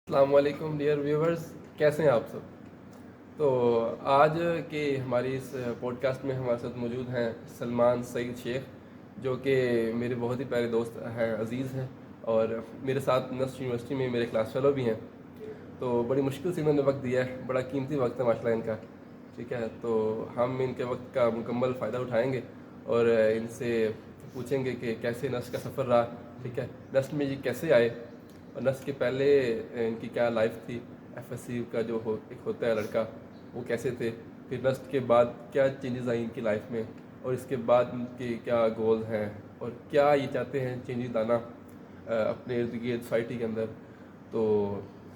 अस्सलाम वालेकुम dear viewers, कैसे हैं आप सब। तो आज के हमारी इस पॉडकास्ट में हमारे साथ मौजूद हैं सलमान सईद शेख, जो कि मेरे बहुत ही प्यारे दोस्त हैं, अज़ीज़ हैं और मेरे साथ नस्ट यूनिवर्सिटी में मेरे क्लास फेलो भी हैं। तो बड़ी मुश्किल से इन्होंने वक्त दिया है, बड़ा कीमती वक्त है माशाल्लाह इनका। ठीक है, तो हम इनके वक्त का मुकम्मल फ़ायदा उठाएंगे और इनसे पूछेंगे कि कैसे नस्ट का सफ़र रहा। ठीक है, नस्ट में ये कैसे आए और नस्ट के पहले इनकी क्या लाइफ थी। एफएससी का जो एक होता है लड़का, वो कैसे थे। फिर नस्ट के बाद क्या चेंजेस आई इनकी लाइफ में और इसके बाद इनके क्या गोल हैं और क्या ये चाहते हैं चेंजेस लाना अपने इर्द गिर्द सोसाइटी के अंदर। तो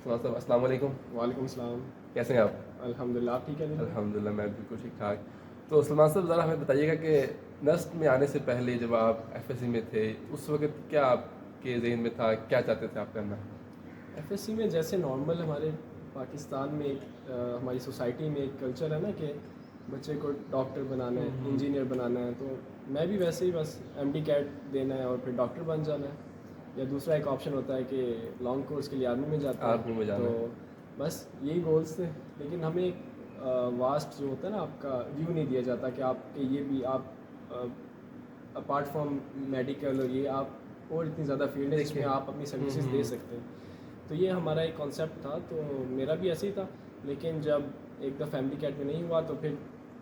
सलमान साहब अस्सलाम वालेकुम, वालेकुम सलाम। कैसे हैं आप। अल्हम्दुलिल्लाह, आप ठीक है दिल? अल्हम्दुलिल्लाह मैं बिल्कुल ठीक ठाक। तो सलमान साहब ज़रा हमें बताइएगा कि नस्ट में आने से पहले जब आप एफएससी में थे, उस वक्त क्या आपके जहन में था, क्या चाहते थे आप करना। एफएससी में जैसे नॉर्मल हमारे पाकिस्तान में हमारी सोसाइटी में एक कल्चर है ना कि बच्चे को डॉक्टर बनाना है, इंजीनियर बनाना है, तो मैं भी वैसे ही बस एमडी कैट देना है और फिर डॉक्टर बन जाना है। या दूसरा एक ऑप्शन होता है कि लॉन्ग कोर्स के लिए आर्मी में जाते हैं। आर्मी में जाना तो है। बस यही गोल्स थे, लेकिन हमें एक वास्ट जो होता है ना आपका व्यू नहीं दिया जाता कि आपके ये भी आप अपार्ट फ्रॉम मेडिकल और ये आप और इतनी ज़्यादा फील्ड है जिसमें देखिए। आप अपनी सर्विसेज दे सकते हैं। तो ये हमारा एक कॉन्सेप्ट था, तो मेरा भी ऐसे ही था। लेकिन जब एक दफ़ा फैमिली कैट में नहीं हुआ तो फिर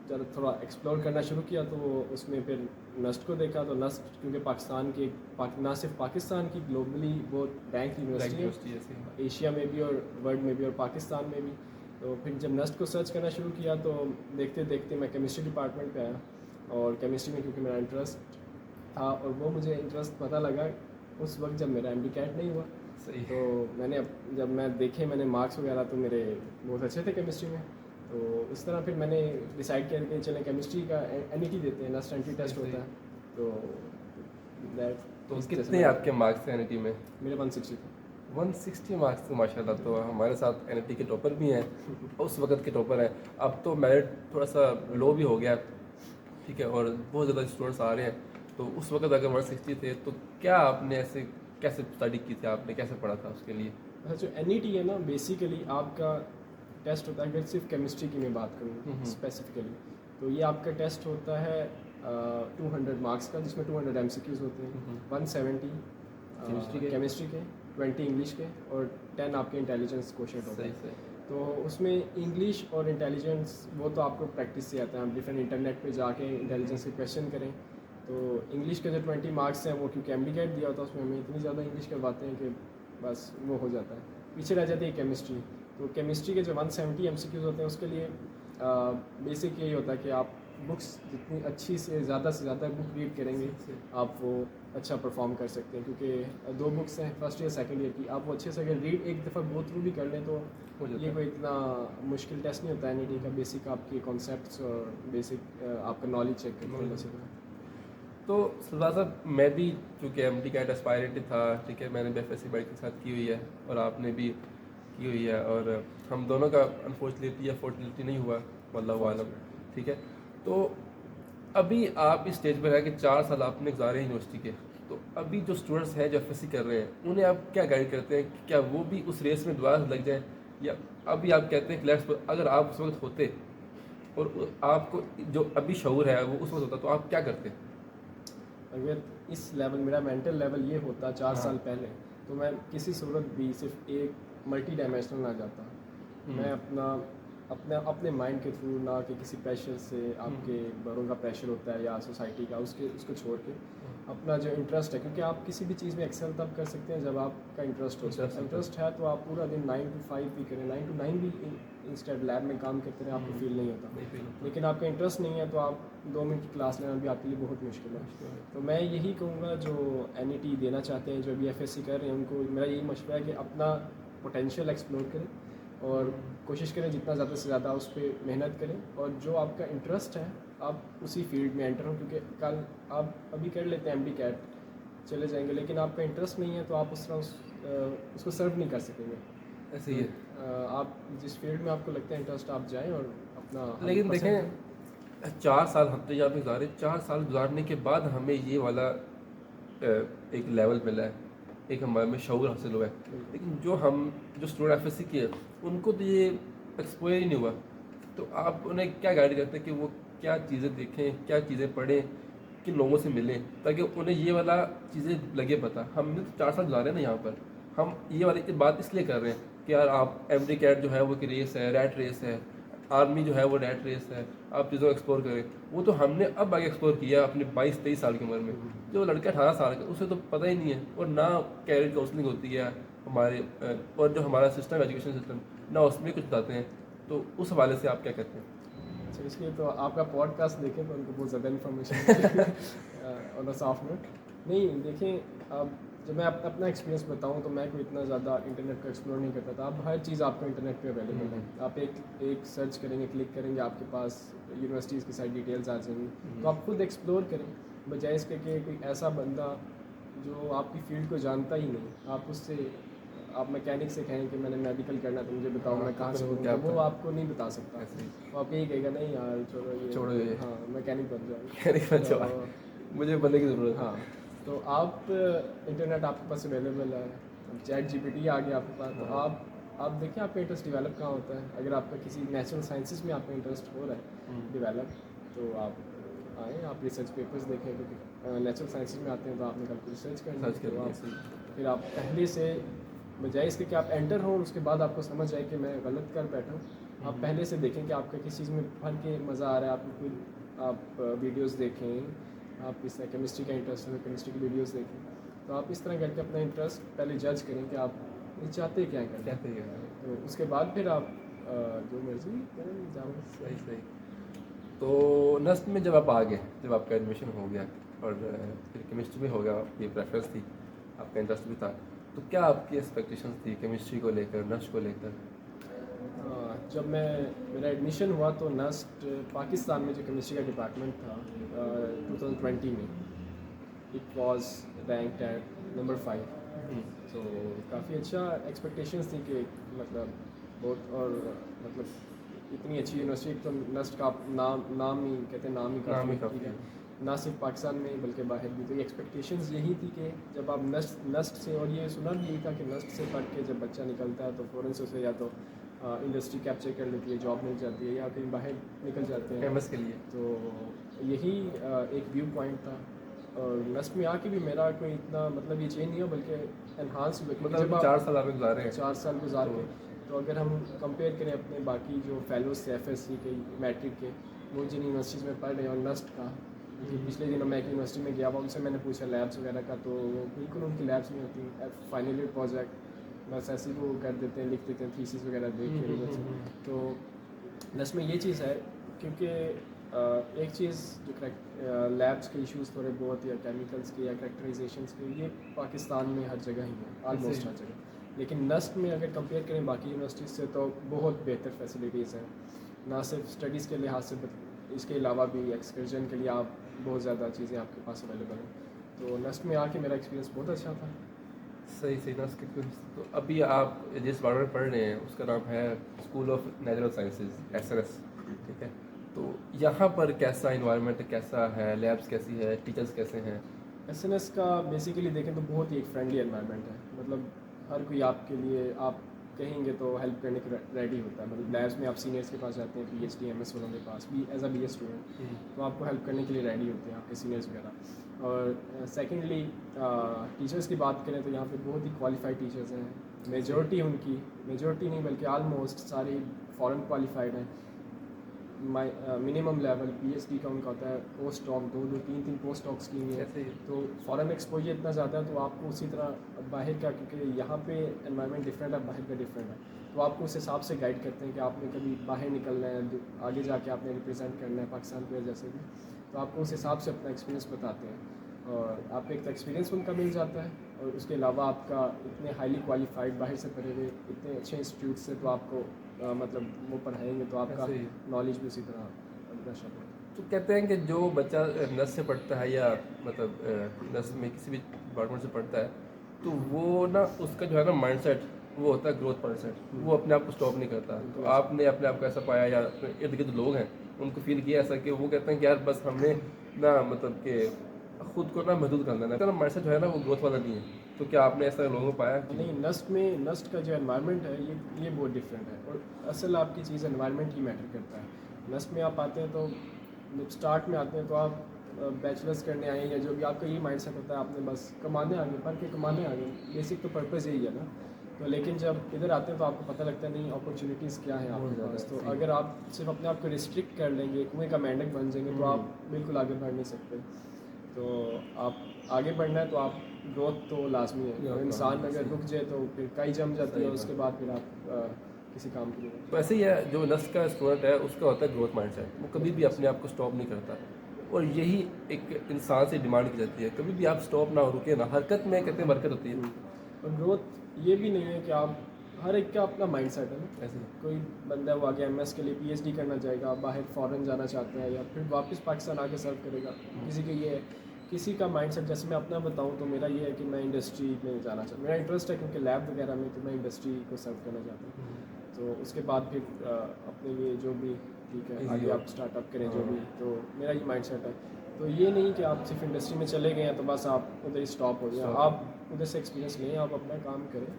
जब थोड़ा एक्सप्लोर करना शुरू किया तो उसमें फिर नस्ट को देखा। तो नस्ट क्योंकि पाकिस्तान की ना सिर्फ पाकिस्तान की, ग्लोबली बहुत रैंक यूनिवर्सिटी है, एशिया में भी और वर्ल्ड में भी और पाकिस्तान में भी। तो फिर जब नस्ट को सर्च करना शुरू किया तो देखते देखते मैं केमिस्ट्री डिपार्टमेंट पे आया। और केमिस्ट्री में क्योंकि मेरा इंटरेस्ट था और वो मुझे इंटरेस्ट पता लगा उस वक्त जब मेरा एमडी कैट नहीं हुआ। सही। तो जब मैं देखे मैंने मार्क्स वगैरह तो मेरे बहुत अच्छे थे केमिस्ट्री में। तो इस तरह फिर मैंने डिसाइड किया कि चलें केमिस्ट्री का एनईटी देते हैं, लास्ट एंट्री टेस्ट होता है। तो दैट तो कितने आपके मार्क्स थे एनईटी में। मेरे 160 थे। 160 मार्क्स तो माशाल्लाह, तो हमारे साथ एनईटी के टॉपर भी हैं, उस वक्त के टॉपर हैं। अब तो मेरिट थोड़ा सा लो भी हो गया। ठीक है, और बहुत ज़्यादा स्टूडेंट्स आ रहे हैं। तो उस वक्त अगर 160 थे तो क्या आपने ऐसे कैसे स्टडी की थी, आपने कैसे पढ़ा था उसके लिए। अच्छा, जो एनईटी है ना बेसिकली आपका टेस्ट होता है, अगर सिर्फ केमिस्ट्री की मैं बात करूँ स्पेसिफिकली, तो ये आपका टेस्ट होता है 200 मार्क्स का, जिसमें 200 एमसीक्यूज होते हैं। 170 केमिस्ट्री के, 20 इंग्लिश के और 10 आपके इंटेलिजेंस क्वेश्चन होते सही हैं। सही। तो उसमें इंग्लिश और इंटेलिजेंस वो तो आपको प्रैक्टिस से आता है, आप डिफरेंट इंटरनेट पे जाके इंटेलिजेंस के क्वेश्चन करें। तो इंग्लिश के जो 20 मार्क्स हैं वो क्योंकि एमडी कैट दिया होता है उसमें हमें इतनी ज़्यादा इंग्लिश करवाते हैं कि बस वो हो जाता है। पीछे रह जाती है केमिस्ट्री। तो केमिस्ट्री के जो 170 एमसीक्यूज होते हैं उसके लिए बेसिक यही होता है कि आप बुक्स जितनी अच्छी से ज़्यादा बुक रीड करेंगे आप वो अच्छा परफॉर्म कर सकते हैं। क्योंकि 2 बुक्स हैं फर्स्ट ईयर सेकंड ईयर की, आप वो अच्छे से अगर रीड एक दफ़ा गो थ्रू भी कर लें तो हो जाता ये है। कोई इतना मुश्किल टेस्ट नहीं होता है एनईटी का। बेसिक आपके कॉन्सेप्ट्स और बेसिक आपका नॉलेज चेक करते हैं बस। तो सरदार साहब, मैं भी चूँकि एमडी कैट एस्पायरेंट था, ठीक है, मैंने भी एफएससी बाइक के साथ की हुई है और आपने भी की हुई है, और हम दोनों का अनफॉर्चुनेटली या फॉर्चुनेटली नहीं हुआ, वल्लाहु आलम। ठीक है, तो अभी आप इस स्टेज पर है कि 4 साल आपने गुजारे हैं यूनिवर्सिटी के। तो अभी जो स्टूडेंट्स हैं जो एफएससी कर रहे हैं, उन्हें आप क्या गाइड करते हैं कि क्या वो भी उस रेस में दोबारा लग जाए, या अभी आप कहते हैं कि लेट्स, अगर आप उस वक्त होते और आपको जो अभी शऊर है वो उस वक्त होता, तो आप क्या करते। अगर इस लेवल मेरा मेंटल लेवल ये होता 4 हाँ। साल पहले, तो मैं किसी सूरत भी सिर्फ एक मल्टी डायमेंशनल ना जाता। मैं अपना अपने अपने माइंड के थ्रू, ना कि किसी प्रेशर से, आपके बड़ों का प्रेशर होता है या सोसाइटी का, उसको छोड़ के अपना जो इंटरेस्ट है, क्योंकि आप किसी भी चीज़ में एक्सेल तब कर सकते हैं जब आपका इंटरेस्ट हो। इंटरेस्ट है तो आप पूरा दिन 9 to 5 भी करें, 9 to 9 भी इंस्टेड लैब में काम करते रहे, आपको फील नहीं होता। लेकिन आपका इंटरेस्ट नहीं है तो आप 2 मिनट की क्लास लेना भी आपके लिए बहुत मुश्किल है। तो मैं यही कहूँगा जो एनईटी देना चाहते हैं, जो अभी एफएससी कर रहे हैं, उनको मेरा यही मशवरा है कि अपना पोटेंशियल एक्सप्लोर करें और कोशिश करें जितना ज़्यादा से ज़्यादा उस पर मेहनत करें। और जो आपका इंटरेस्ट है आप उसी फील्ड में एंटर हो, क्योंकि कल आप अभी कर लेते हैं एमडी कैट चले जाएंगे, लेकिन आपका इंटरेस्ट नहीं है तो आप उस तरह उसको सर्व नहीं कर सकेंगे। ऐसे ही है। आप जिस फील्ड में आपको लगता है इंटरेस्ट, आप जाएं और अपना लेकिन 100% देखें, 4 साल हम तो यहाँ पे गुजारे, 4 साल गुजारने के बाद हमें ये वाला एक लेवल मिला है। एक हमारे में शऊर हासिल हुआ है। लेकिन जो स्टूडेंट FSC के हैं उनको तो ये एक्सपोजर ही नहीं हुआ। तो आप उन्हें क्या गाइड करते हैं कि वो क्या चीज़ें देखें, क्या चीज़ें पढ़ें, किन लोगों से मिलें, ताकि उन्हें ये वाला चीज़ें लगे पता। हमने तो 4 साल गुजारे हैं ना यहाँ पर, हम ये वाली बात इसलिए कर रहे हैं कि यार आप MD कैट जो है वो एक रेस है, रैट रेस है, आर्मी जो है वो रैट रेस है, आप चीज़ों को एक्सप्लोर करें। वो तो हमने अब आगे एक्सप्लोर किया अपनी 22-23 साल की उम्र में। जो लड़का 18 साल का उसे तो पता ही नहीं है, और ना कैरियर काउंसलिंग होती है हमारे और जो हमारा सिस्टम एजुकेशन सिस्टम ना उसमें कुछ बताते हैं। तो उस हवाले से आप क्या कहते हैं? अच्छा, इसलिए तो आपका पॉडकास्ट देखें तो उनको बहुत ज़्यादा information on a soft note. नहीं देखें, अब जब मैं अपना एक्सपीरियंस बताऊं तो मैं कोई इतना ज़्यादा इंटरनेट को एक्सप्लोर नहीं करता था। अब हर चीज़ आपको इंटरनेट पे अवेलेबल है। आप एक सर्च करेंगे, क्लिक करेंगे, आपके पास यूनिवर्सिटीज़ की सारी डिटेल्स आ जाएंगी। तो आप खुद एक्सप्लोर करें, बजाय इसके कि कोई ऐसा बंदा जो आपकी फील्ड को जानता ही नहीं, आप उससे आप मैकेनिक से कहें कि मैंने मेडिकल करना है तो मुझे बताओ मैं कहाँ से तो करूँ, क्या तो वो पता। आपको नहीं बता सकता। ऐसे ही तो आप यही कहेगा नहीं यार छोड़ो ये, हाँ मैकेनिक बन जाओ। कहने का जवाब, तो मुझे बनने की ज़रूरत है। हाँ, तो आप इंटरनेट आपके पास अवेलेबल है, ChatGPT आ गया आपके पास, तो हाँ। आप देखिए आपका इंटरेस्ट डेवलप कहाँ होता है। अगर आपका किसी नेचुरल साइंसेस में आपका इंटरेस्ट हो रहा है डेवलप, तो आप आए, आप रिसर्च पेपर्स देखें, क्योंकि नेचुरल साइंसेस में आते हैं तो आपने कल को रिसर्च करनी है। सर्च तो करनी आप फिर आप पहले से, बजाय इसके कि आप एंटर हो और उसके बाद आपको समझ आए कि मैं गलत कर बैठा हूँ, आप पहले से देखें कि आपका किस चीज़ में पढ़ के मज़ा आ रहा है। आपको कोई आप वीडियोस देखें, आप इस तरह केमिस्ट्री का इंटरेस्ट है तो केमिस्ट्री की वीडियोस देखें। तो आप इस तरह करके अपना इंटरेस्ट पहले जज करें कि आप चाहते क्या करें, क्या सही है। तो उसके बाद फिर आप जो मर्जी करें जाओ। सही सही। तो नस्ट में जब आप आ गए, जब आपका एडमिशन हो गया और फिर केमिस्ट्री में हो गया, आपकी प्रेफरेंस थी, आपका इंटरेस्ट भी था, तो क्या आपकी एक्सपेक्टेशंस थी केमिस्ट्री को लेकर, नस्ट को लेकर? जब मेरा एडमिशन हुआ तो नस्ट पाकिस्तान में जो केमिस्ट्री का डिपार्टमेंट था 2020 में, it was ranked at number 5। तो काफ़ी अच्छा एक्सपेक्टेशंस थी कि मतलब बहुत, और मतलब इतनी अच्छी यूनिवर्सिटी, तो नस्ट का नाम ही कहते हैं, नाम ही नाम ही काफ़ी काफ़ी है, है। ना सिर्फ पाकिस्तान में बल्कि बाहर भी। तो ये एक्सपेक्टेशंस यही थी कि जब आप नस्ट से, और ये सुना भी यही था कि नस्ट से पढ़ के जब बच्चा निकलता है तो फ़ौरन से उसे या तो इंडस्ट्री कैप्चर कर लेती है, जॉब मिल जाती है, या कहीं बाहर निकल जाते हैं फेमस के लिए। तो यही एक व्यू पॉइंट था। और नस्ट में आके भी मेरा कोई इतना मतलब ये चेंज नहीं हो, बल्कि एनहांस हुआ, क्योंकि जब मतलब 4 साल आपने गुजारे हैं। 4 साल गुजार के, तो अगर हम कंपेयर करें अपने बाकी जो फेलोज थे FSC के, मैट्रिक के, वो जिन यूनिवर्सिटीज़ में पढ़ रहे हैं, और नस्ट का, क्योंकि पिछले दिनों मैं एक यूनिवर्सिटी में गया हुआ, उनसे मैंने पूछा लैब्स वगैरह का, तो बिल्कुल उनकी लैब्स नहीं होती। फाइनल ईयर प्रोजेक्ट बस ऐसे ही वो कर देते हैं, लिख देते हैं, थीसिस वगैरह देख के उधर से। तो नस्ट में ये चीज़ है, क्योंकि एक चीज़ जो लैब्स के इश्यूज़ थोड़े बहुत, या केमिकल्स के या कैरेक्टराइजेशंस के, ये पाकिस्तान में हर जगह ही है, ऑलमोस्ट हर जगह। लेकिन नस्ट में अगर कंपेयर करें बाकी यूनिवर्सिटीज़ से तो बहुत बेहतर फैसिलिटीज़ हैं, ना सिर्फ स्टडीज़ के लिहाज से, इसके अलावा भी एक्सकर्जन के लिए आप बहुत ज़्यादा चीज़ें आपके पास अवेलेबल हैं। तो नस्ट में आके मेरा एक्सपीरियंस बहुत अच्छा था। सही सही ना उसके कुछ। तो अभी आप जिस बारे में पढ़ रहे हैं उसका नाम है school of natural sciences, SNS, ठीक है। तो यहाँ पर कैसा इन्वायरमेंट, कैसा है, लैब्स कैसी है, टीचर्स कैसे हैं? SNS का बेसिकली देखें तो बहुत ही एक फ्रेंडली एनवायरनमेंट है। मतलब हर कोई आपके लिए, आप कहेंगे तो हेल्प करने के रेडी होता है। मतलब लैब्स में आप सीनियर्स के पास जाते हैं, PhD MS वालों के पास भी, एज अ BS स्टूडेंट, तो आपको हेल्प करने के लिए रेडी होते हैं आपके सीनियर्स वगैरह। और सेकेंडली टीचर्स की बात करें तो यहाँ पे बहुत ही क्वालिफाइड टीचर्स हैं। मेजॉरिटी नहीं बल्कि आलमोस्ट सारे फ़ॉरेन क्वालिफाइड हैं। मिनिमम लेवल PhD का उनका होता है, पोस्ट डॉक 2-3 पोस्ट डॉक्स की हुई है। कैसे ही? तो फॉरेन एक्सपोजर इतना ज़्यादा है, तो आपको उसी तरह बाहर का, क्योंकि यहाँ पे एनवायरनमेंट डिफरेंट है, बाहर का डिफरेंट है, तो आपको उस हिसाब से गाइड करते हैं कि आपने कभी बाहर निकलना है, आगे जाके आपने रिप्रेजेंट करना है पाकिस्तान को, जैसे भी, तो आपको उस हिसाब से अपना एक्सपीरियंस बताते हैं, और आपको एक एक्सपीरियंस उनका मिल जाता है। और उसके अलावा आपका इतने हाईली क्वालिफाइड बाहर से पढ़े हुए इतने अच्छे इंस्टीट्यूट से, तो आपको मतलब वो पढ़ाएंगे तो आपका ऐसे ही। नॉलेज भी उसी तरह ब्रश अप होगा। तो कहते हैं कि जो बच्चा नर्स से पढ़ता है, या मतलब नर्स में किसी भी डिपार्टमेंट से पढ़ता है, तो वो ना उसका जो है ना माइंडसेट, वो होता है ग्रोथ माइंडसेट, वो अपने आप को स्टॉप नहीं करता। तो आपने अपने आप को ऐसा पाया, या इर्द गिर्द लोग हैं उनको फील किया ऐसा कि वो कहते हैं कि यार बस हमने ना मतलब कि खुद को ना महदूद कर लेना, माइंडसेट जो है ना वो ग्रोथ वाला नहीं है? तो क्या आपने ऐसा लोगों को पाया कि नहीं, नस्ट का जो एनवायरनमेंट है ये बहुत डिफरेंट है, और असल आपकी चीज़ एनवायरनमेंट ही मैटर करता है। नस्ट में आप आते हैं तो जब स्टार्ट में आते हैं तो आप बैचलर्स करने आए या जो भी आपका ये माइंड सेट होता है, आपने बस कमाने आ गए, पढ़ के कमाने आ गए, बेसिक तो पर्पज़ यही है ना। तो लेकिन जब इधर आते हैं तो आपको पता लगता है नहीं अपॉर्चुनिटीज़ क्या है बहुत आपके ज़्यादा पास। तो सही। अगर आप सिर्फ अपने आप को रिस्ट्रिक्ट कर लेंगे, कुएं का मेंढक बन जाएंगे, तो आप बिल्कुल आगे बढ़ नहीं सकते। तो आप आगे बढ़ना है तो आप ग्रोथ तो लाजमी है। ग्रोथ तो तो इंसान हाँ, अगर सही। रुक जाए तो फिर कई जम जाती सही है, बात। उसके बाद फिर आप किसी काम के लिए तो ऐसे ही है, जो नस्ट का स्टूडेंट है उसका होता है ग्रोथ माइंडसेट, वो कभी भी अपने आप को स्टॉप नहीं करता, और यही एक इंसान से डिमांड की जाती है, कभी भी आप स्टॉप ना हो, रुके ना, हरकत में कहते हैं बरकत होती है। और ग्रोथ ये भी नहीं है कि आप हर एक का अपना माइंड सेट है ना। ऐसे ही। कोई बंदा वो आगे एमएस के लिए पीएचडी करना चाहेगा, बाहर फॉरेन जाना चाहता है, या फिर वापस पाकिस्तान आके सर्व करेगा। किसी के ये है, किसी का माइंड सेट, जैसे मैं अपना बताऊं तो मेरा ये है कि मैं इंडस्ट्री में जाना चाहता हूँ, मेरा इंटरेस्ट है क्योंकि लैब वगैरह में, तो मैं इंडस्ट्री को सर्व करना चाहता हूँ। तो उसके बाद फिर अपने लिए जो भी ठीक है Easy आगे हो। आप स्टार्टअप करें जो हाँ। भी, तो मेरा ये माइंड सेट है। तो ये नहीं कि आप सिर्फ इंडस्ट्री में चले गए हैं तो बस आप उधर ही स्टॉप हो गए, Stop। आप उधर से एक्सपीरियंस लें, आप अपना काम करें।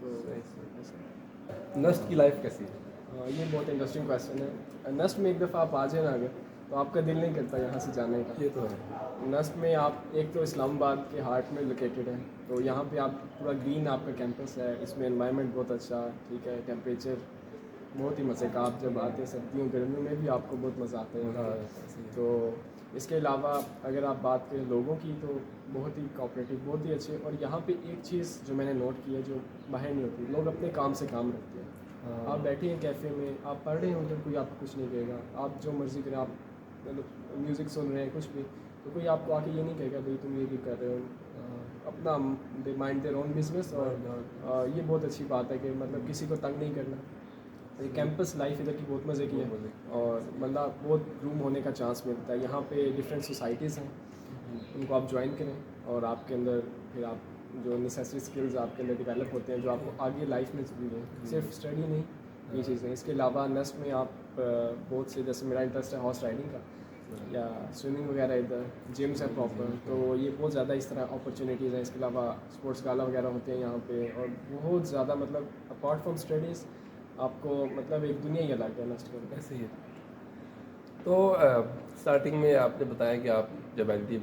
तो सही। ऐसा। नस्ट की लाइफ कैसी है? ये बहुत इंटरेस्टिंग क्वेश्चन है। नस्ट में एक दफ़ा आप आ जाए ना अगर, तो आपका दिल नहीं करता यहाँ से जाने का। ये तो है। नस्ट में आप एक तो इस्लामाबाद के हार्ट में लोकेटेड है, तो यहाँ पे आप पूरा ग्रीन आपका कैंपस है, इसमें एनवायरनमेंट बहुत अच्छा, ठीक है, टेम्परेचर बहुत ही मज़े का। आप जब आते हैं सर्दियों गर्मियों में भी आपको बहुत मज़ा आता है यहाँ हाँ, पे। ऐसे ही है। तो इसके अलावा अगर आप बात करें लोगों की, तो बहुत ही कोऑपरेटिव, बहुत ही अच्छे। और यहाँ पे एक चीज़ जो मैंने नोट की है जो बाहर नहीं होती, लोग अपने काम से काम रखते हैं। हाँ। आप बैठे हैं कैफ़े में, आप पढ़ रहे हो, उधर कोई आपको कुछ नहीं कहेगा, आप जो मर्ज़ी करें, आप मतलब म्यूज़िक सुन रहे हैं कुछ भी, तो कोई आपको आके ये नहीं कहेगा भाई तुम ये भी कर रहे हो। अपना दे माइंड देयर ओन बिजनेस। और ये बहुत अच्छी बात है कि मतलब किसी को तंग नहीं करना। ये कैंपस लाइफ इधर की बहुत मज़े की है, और मतलब बहुत ग्रूम होने का चांस मिलता है। यहाँ पे डिफरेंट सोसाइटीज़ हैं, उनको आप ज्वाइन करें, और आपके अंदर फिर आप जो नेसेसरी स्किल्स आपके अंदर डेवलप होते हैं जो आपको आगे लाइफ में ज़रूरी है, सिर्फ स्टडी नहीं, ये चीज़ें। इसके अलावा नस्ट में आप बहुत से, जैसे मेरा इंटरेस्ट है हॉर्स राइडिंग का या स्विमिंग वगैरह, इधर जिम्स है प्रॉपर, तो ये बहुत ज़्यादा इस तरह अपॉर्चुनिटीज़ हैं। इसके अलावा स्पोर्ट्स गाला वगैरह होते हैं यहाँ पे, और बहुत ज़्यादा मतलब अपार्ट फ्रॉम स्टडीज़ आपको मतलब एक दुनिया ही अलग है नस्ट के अंदर। ऐसे ही है। तो स्टार्टिंग में आपने बताया कि आप जब एल पे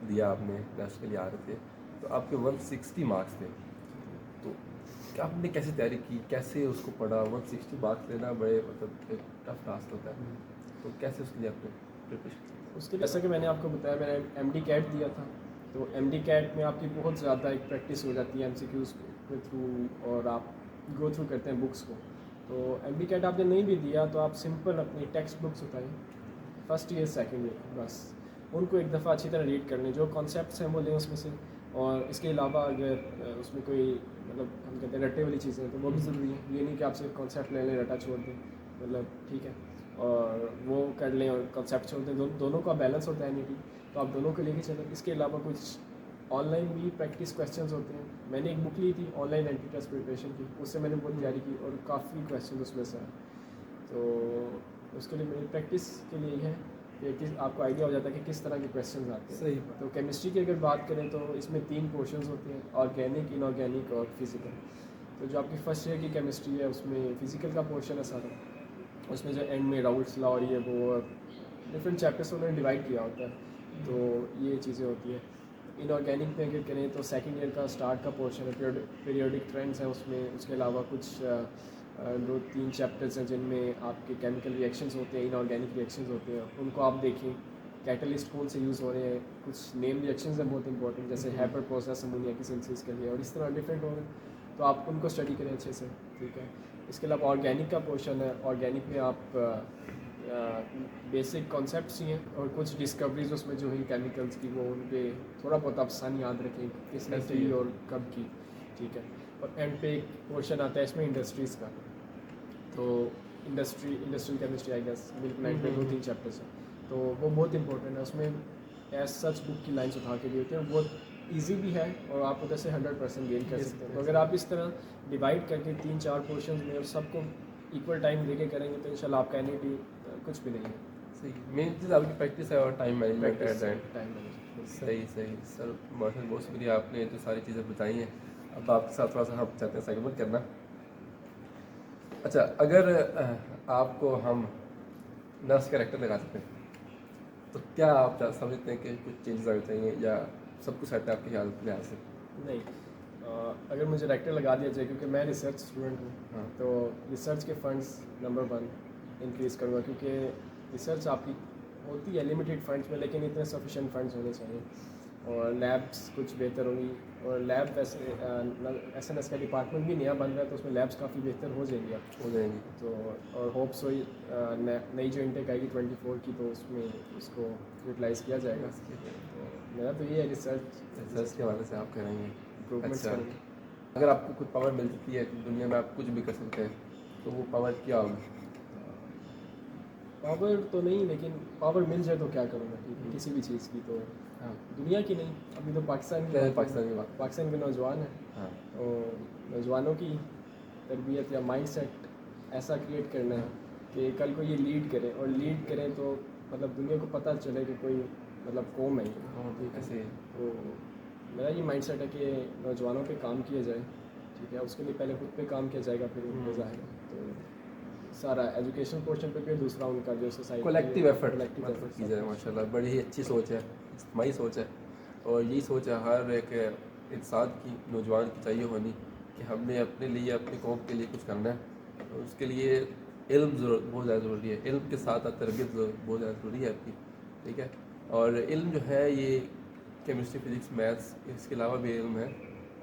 दिया, आपने नस्ट के लिए आ रहे थे, तो आपके 160 मार्क्स थे। तो क्या आपने कैसे तैयारी की, कैसे उसको पढ़ा? 160 मार्क्स लेना बड़े मतलब एक टफ टास्क होता है, तो कैसे उसके लिए आपने प्रिपरेशन? उसके लिए जैसा कि मैंने आपको बताया, मैंने एमडी कैट दिया था, तो एमडी कैट में आपकी बहुत ज़्यादा एक प्रैक्टिस हो जाती है एमसीक्यूज़ के थ्रू, और आप गो थ्रू करते हैं बुक्स को। तो एमडी कैट आपने नहीं भी दिया तो आप सिंपल अपनी टेक्स्ट बुक्स उठाएं, फर्स्ट ईयर सेकंड ईयर, बस उनको एक दफ़ा अच्छी तरह रीड कर लें, जो कॉन्सेप्ट्स हैं वो लें उसमें से। और इसके अलावा अगर उसमें कोई मतलब हम कहते हैं रट्टे वाली चीज़ें हैं तो वो भी ज़रूरी है। ये नहीं कि आप सिर्फ कॉन्सेप्ट ले लें, रटा छोड़ दें, मतलब ठीक है, और वो कर लें और कॉन्सेप्ट छोड़ दें, दोनों का बैलेंस होता है नहीं, तो आप दोनों को लेके चलें। इसके अलावा कुछ ऑनलाइन भी प्रैक्टिस क्वेश्चंस होते हैं। मैंने एक बुक ली थी ऑनलाइन एंटी टेस्ट प्रिपरेशन की, उससे मैंने बहुत तैयारी की और काफ़ी क्वेश्चन उसमें से आए। तो उसके लिए मेरी प्रैक्टिस के लिए है कि आपको आइडिया हो जाता है कि किस तरह के क्वेश्चन आते हैं। सही। तो केमिस्ट्री की अगर बात करें तो इसमें 3 पोर्शंस होते हैं, ऑर्गेनिक, इनऑर्गेनिक और फिज़िकल। तो जो आपकी फर्स्ट ईयर की केमिस्ट्री है उसमें फिज़िकल का पोर्शन है सारा, उसमें जो एंड में राउल्ट्स लॉ और ये वो डिफरेंट चैप्टर्स उन्होंने डिवाइड किया होता है, तो ये चीज़ें होती हैं। इनऑर्गेनिक में अगर करें तो सेकेंड ईयर का स्टार्ट का पोर्शन है, पीरियोडिक ट्रेंड्स हैं उसमें। उसके अलावा कुछ 2-3 चैप्टर्स हैं जिनमें आपके केमिकल रिएक्शंस होते हैं, इनऑर्गेनिक रिएक्शंस होते हैं, उनको आप देखें, कैटलिस्ट कौन से यूज़ हो रहे हैं। कुछ नेम रिएक्शंस हैं बहुत इंपॉर्टेंट, जैसे हाइपर प्रोसेस अमोनिया की सिंथेसिस के लिए, और इस तरह डिफरेंट हो रहे हैं, तो आप उनको स्टडी करें अच्छे से, ठीक है। इसके अलावा ऑर्गेनिक का पोर्शन है, ऑर्गेनिक में आप बेसिक कॉन्सेप्ट्स ही हैं और कुछ डिस्कवरीज उसमें जो हुई केमिकल्स की, वो उनके थोड़ा बहुत आप सन याद रखें किसने ऐसे की ही है। और कब की, ठीक है। और एंड पे एक पोर्शन आता है इसमें इंडस्ट्रीज़ का, तो industrial chemistry I guess milk night में 2-3 चैप्टर्स हैं, तो वो बहुत इंपॉर्टेंट है। उसमें एज सच बुक की लाइन्स उठा के भी होते हैं, बहुत ईजी भी है और आप उधर से 100% गेन कर सकते हैं। तो अगर आप इस तरह डिवाइड करके 3-4 पोर्शन में और सबको इक्वल टाइम देके करेंगे तो इंशाल्लाह आपका एनईटी कुछ भी नहीं है। सही, मेन चीज़ आपकी प्रैक्टिस है और time management at the end. Time management. सही सही सर, बहुत बहुत शुक्रिया, आपने जो सारी चीज़ें बताई हैं। अब आपके साथ थोड़ा सा हम चाहते हैं सेगमेंट करना। अच्छा, अगर आपको हम नर्स कैरेक्टर लगा सकते हैं तो क्या आप समझते हैं कि कुछ चेंजेस आने चाहिए या सब कुछ सेट है आपके ख्याल लिहाज से? नहीं, अगर मुझे डायरेक्टर लगा दिया जाए, क्योंकि मैं रिसर्च स्टूडेंट हूँ, हाँ। तो रिसर्च के फंड्स नंबर 1 इंक्रीज़ करूँगा, क्योंकि रिसर्च आपकी होती है लिमिटेड फंड्स में, लेकिन इतने सफिशेंट फंड्स होने चाहिए। और लैब्स कुछ बेहतर होंगी, और लैब वैसे एस का डिपार्टमेंट भी नया बन रहा है, तो उसमें लैब्स काफ़ी बेहतर हो जाएंगी आप हो जाएंगी। तो। और होप्स वही नई जो इंटेक आएगी 24 की, तो उसमें उसको यूटिलाइज़ किया जाएगा। तो मेरा तो ये है, रिसर्च के हवाले से आप करेंगे। इम्प्रूवमेंट्स अच्छा, करेंगे। अगर आपको कुछ पावर मिल सकती है कि दुनिया में आप कुछ भी कर सकते हैं तो वो पावर क्या होगी? पावर तो नहीं, लेकिन पावर मिल जाए तो क्या करूँगा, ठीक है, किसी भी चीज़ की। तो हाँ, दुनिया की नहीं, अभी तो पाकिस्तान की पहले बात पाकिस्तान की है। बात। पाकिस्तान के नौजवान हैं, हाँ तो नौजवानों की तरबियत या माइंडसेट ऐसा क्रिएट करना है कि कल को ये लीड करें, और लीड करें तो मतलब दुनिया को पता चले कि कोई मतलब कौम है ये, हाँ, ठीक है। ऐसे तो मेरा ये माइंडसेट है कि नौजवानों पे काम किया जाए, ठीक है। उसके लिए पहले खुद पे काम किया जाएगा, फिर उन पे जाएगा। तो सारा एजुकेशन पोर्शन पे, फिर दूसरा उनका जो सोसाइटी कलेक्टिव एफर्ट कलेक्टिव मतलब एफर्ट की जाए। माशाल्लाह, बड़ी ही अच्छी सोच है, इज्तिमाई सोच है। और यही सोच है हर एक इंसान की, नौजवान की चाहिए होनी कि हमने अपने लिए, अपनी कौम के लिए कुछ करना है। और उसके लिए इल्म बहुत ज़्यादा ज़रूरी है, इल्म के साथ साथ तरबियत बहुत ज़्यादा ज़रूरी है आपकी, ठीक है। और इल्म जो है ये केमिस्ट्री, फिज़िक्स, मैथ्स, इसके अलावा भी इल्म है।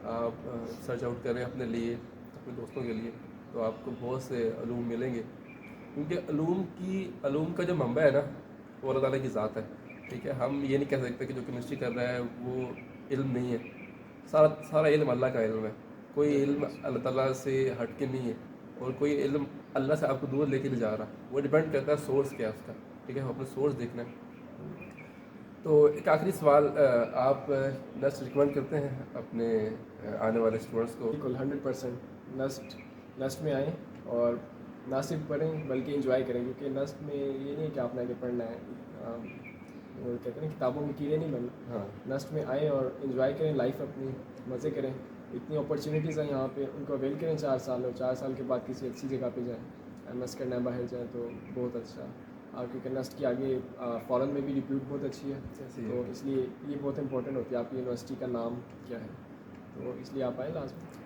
आप सर्च आउट करें अपने लिए, अपने दोस्तों के लिए, तो आपको बहुत से अलूम मिलेंगे। क्योंकि अलूम का जो मंबा है ना, वो अल्लाह ताला की ज़ात है, ठीक है। हम ये नहीं कह सकते कि जो केमिस्ट्री कर रहा है वो इल्म नहीं है। सारा सारा इल्म अल्लाह का इल्म है। कोई इल्म अल्लाह ताला से हट के नहीं है, और कोई इल्म अल्लाह से आपको दूर लेके नहीं जा रहा। वो डिपेंड करता है सोर्स क्या है उसका, ठीक है। हम अपना सोर्स देखना है। तो एक आखिरी सवाल, आप नस्ट रिकमेंड करते हैं अपने आने वाले स्टूडेंट्स को? बिल्कुल 100% नस्ट नस्ट में आएँ, और ना सिर्फ पढ़ें बल्कि इंजॉय करें, क्योंकि नस्ट में ये नहीं कि आपने आगे पढ़ना है, वो कहते हैं किताबों में कीड़े नहीं बनना। हाँ, नस्ट में आएँ और इंजॉय करें लाइफ अपनी, मज़े करें। इतनी अपॉर्चुनिटीज़ हैं यहाँ पे, उनको अवेल करें 4 साल, और 4 साल के बाद किसी अच्छी जगह पे जाएँ। एमएस करना है बाहर जाएँ तो बहुत अच्छा। क्योंकि नस्ट की आगे फ़ॉरेन में भी रिप्यूट बहुत अच्छी है, ऐसे ही तो है। इसलिए ये बहुत इंपॉर्टेंट होती है आपकी यूनिवर्सिटी का नाम क्या है। तो इसलिए आप आए लाजमी।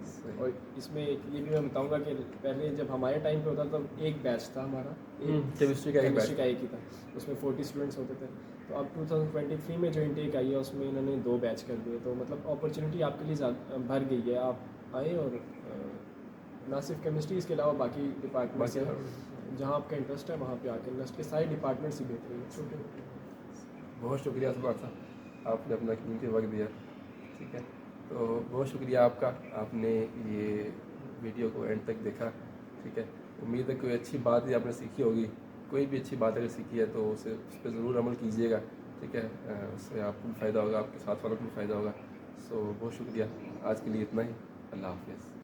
सही। और इसमें एक ये भी मैं बताऊंगा कि पहले जब हमारे टाइम पे होता था, तो एक बैच था हमारा, केमिस्ट्री का एक केमिस्ट्री बैच। का एक ही था, उसमें 40 स्टूडेंट्स होते थे। तो अब 2023 में जो इंटेक आई है, उसमें इन्होंने 2 बैच कर दिए। तो मतलब अपॉर्चुनिटी आपके लिए भर गई है। आप आए, और ना सिर्फ केमिस्ट्री, इसके अलावा बाकी डिपार्टमेंट्स बाकी हैं, जहाँ आपका इंटरेस्ट है वहाँ पे आके इंडस्ट्री के सारे डिपार्टमेंट्स ही बेहतरीन हैं, छोटे मोटे। बहुत शुक्रिया सलमान साहब, आपने अपना कीमती वक्त दिया, ठीक है। तो बहुत शुक्रिया आपका, आपने ये वीडियो को एंड तक देखा, ठीक है। उम्मीद है कोई अच्छी बात ही आपने सीखी होगी। कोई भी अच्छी बात अगर सीखी है तो उसे उस पर ज़रूर अमल कीजिएगा, ठीक है। उससे आपको भी फ़ायदा होगा, आपके साथ वालों को भी फ़ायदा होगा। सो बहुत शुक्रिया, आज के लिए इतना ही। अल्लाह हाफ़िज़।